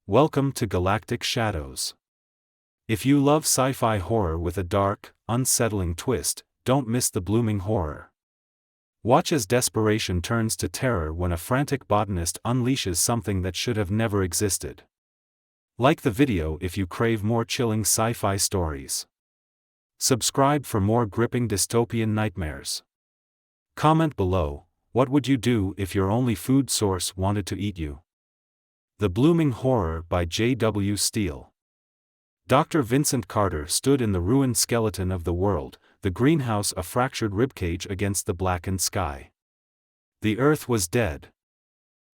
Welcome to Galactic Shadows. If you love sci-fi horror with a dark, unsettling twist, don't miss the blooming horror. Watch as desperation turns to terror when a frantic botanist unleashes something that should have never existed. Like the video if you crave more chilling sci-fi stories. Subscribe for more gripping dystopian nightmares. Comment below, what would you do if your only food source wanted to eat you? The Blooming Horror by J.W. Steele. Dr. Vincent Carter stood in the ruined skeleton of the world, the greenhouse a fractured ribcage against the blackened sky. The earth was dead.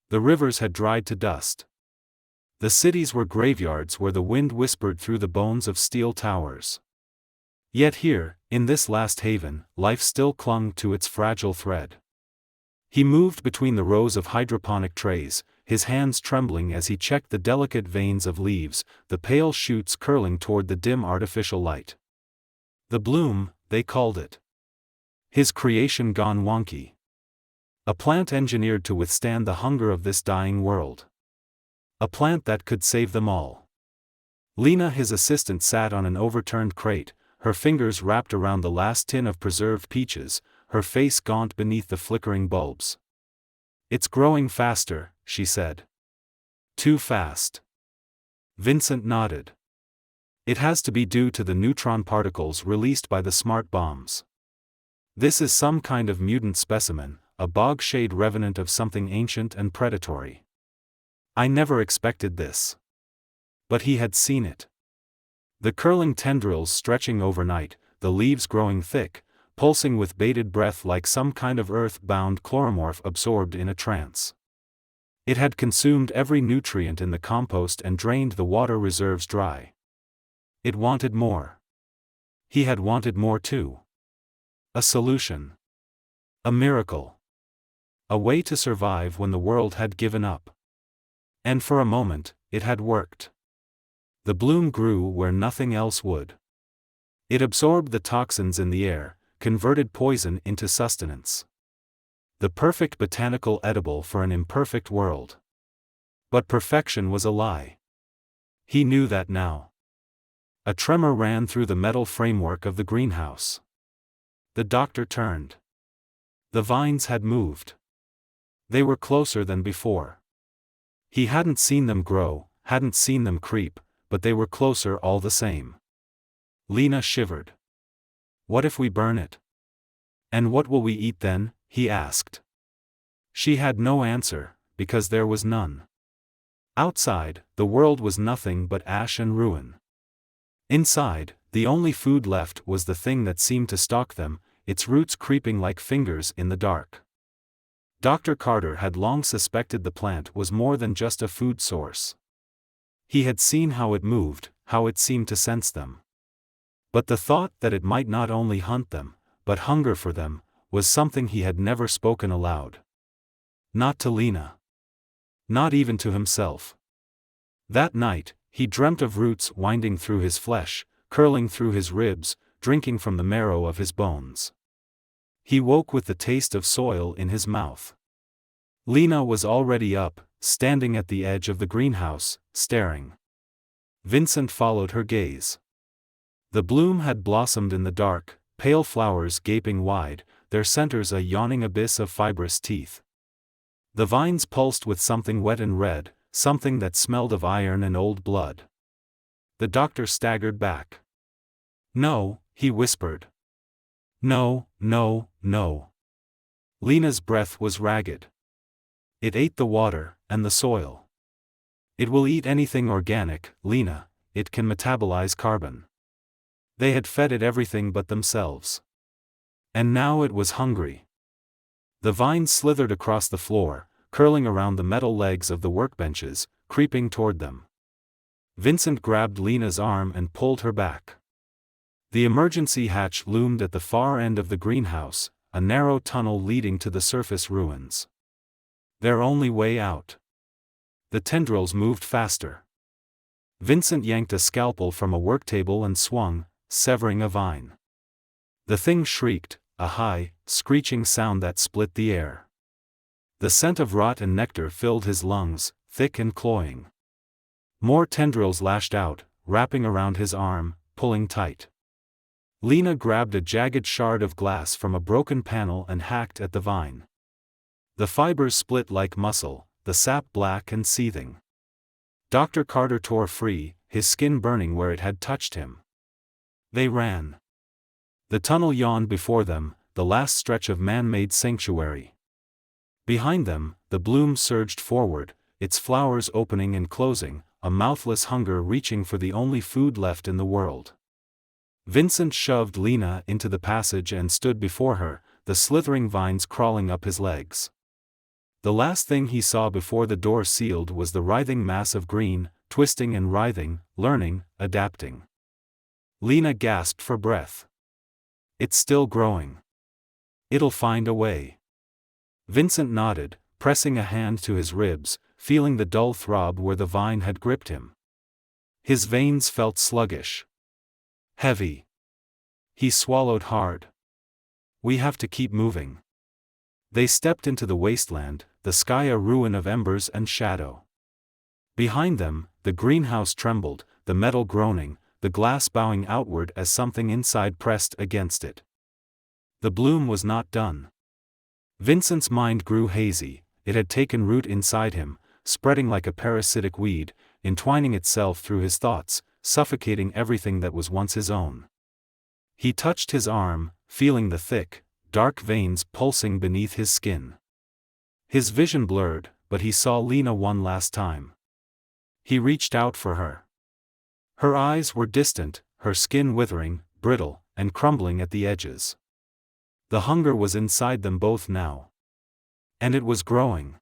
The rivers had dried to dust. The cities were graveyards where the wind whispered through the bones of steel towers. Yet here, in this last haven, life still clung to its fragile thread. He moved between the rows of hydroponic trays, his hands trembling as he checked the delicate veins of leaves, the pale shoots curling toward the dim artificial light. The bloom, they called it. His creation gone wonky. A plant engineered to withstand the hunger of this dying world. A plant that could save them all. Lena, his assistant, sat on an overturned crate, her fingers wrapped around the last tin of preserved peaches, her face gaunt beneath the flickering bulbs. "It's growing faster," she said. "Too fast." Vincent nodded. "It has to be due to the neutron particles released by the smart bombs. This is some kind of mutant specimen, a bog-shade revenant of something ancient and predatory. I never expected this." But he had seen it. The curling tendrils stretching overnight, the leaves growing thick, pulsing with bated breath like some kind of earth-bound chloromorph absorbed in a trance. It had consumed every nutrient in the compost and drained the water reserves dry. It wanted more. He had wanted more too. A solution. A miracle. A way to survive when the world had given up. And for a moment, it had worked. The bloom grew where nothing else would. It absorbed the toxins in the air, converted poison into sustenance. The perfect botanical edible for an imperfect world. But perfection was a lie. He knew that now. A tremor ran through the metal framework of the greenhouse. The doctor turned. The vines had moved. They were closer than before. He hadn't seen them grow, hadn't seen them creep, but they were closer all the same. Lena shivered. "What if we burn it? And what will we eat then?" he asked. She had no answer, because there was none. Outside, the world was nothing but ash and ruin. Inside, the only food left was the thing that seemed to stalk them, its roots creeping like fingers in the dark. Dr. Carter had long suspected the plant was more than just a food source. He had seen how it moved, how it seemed to sense them. But the thought that it might not only hunt them, but hunger for them, was something he had never spoken aloud. Not to Lena. Not even to himself. That night, he dreamt of roots winding through his flesh, curling through his ribs, drinking from the marrow of his bones. He woke with the taste of soil in his mouth. Lena was already up, standing at the edge of the greenhouse, staring. Vincent followed her gaze. The bloom had blossomed in the dark, pale flowers gaping wide, their centers a yawning abyss of fibrous teeth. The vines pulsed with something wet and red, something that smelled of iron and old blood. The doctor staggered back. "No," he whispered. "No, no, no." Lena's breath was ragged. "It ate the water, and the soil. It will eat anything organic, Lena, it can metabolize carbon." They had fed it everything but themselves. And now it was hungry. The vines slithered across the floor, curling around the metal legs of the workbenches, creeping toward them. Vincent grabbed Lena's arm and pulled her back. The emergency hatch loomed at the far end of the greenhouse, a narrow tunnel leading to the surface ruins. Their only way out. The tendrils moved faster. Vincent yanked a scalpel from a worktable and swung, severing a vine. The thing shrieked, a high, screeching sound that split the air. The scent of rot and nectar filled his lungs, thick and cloying. More tendrils lashed out, wrapping around his arm, pulling tight. Lena grabbed a jagged shard of glass from a broken panel and hacked at the vine. The fibers split like muscle, the sap black and seething. Dr. Carter tore free, his skin burning where it had touched him. They ran. The tunnel yawned before them, the last stretch of man-made sanctuary. Behind them, the bloom surged forward, its flowers opening and closing, a mouthless hunger reaching for the only food left in the world. Vincent shoved Lena into the passage and stood before her, the slithering vines crawling up his legs. The last thing he saw before the door sealed was the writhing mass of green, twisting and writhing, learning, adapting. Lena gasped for breath. It's still growing. It'll find a way. Vincent nodded, pressing a hand to his ribs, feeling the dull throb where the vine had gripped him. His veins felt sluggish. Heavy. He swallowed hard. We have to keep moving. They stepped into the wasteland, the sky a ruin of embers and shadow. Behind them, the greenhouse trembled, the metal groaning, the glass bowing outward as something inside pressed against it. The bloom was not done. Vincent's mind grew hazy, it had taken root inside him, spreading like a parasitic weed, entwining itself through his thoughts, suffocating everything that was once his own. He touched his arm, feeling the thick, dark veins pulsing beneath his skin. His vision blurred, but he saw Lena one last time. He reached out for her. Her eyes were distant, her skin withering, brittle, and crumbling at the edges. The hunger was inside them both now. And it was growing.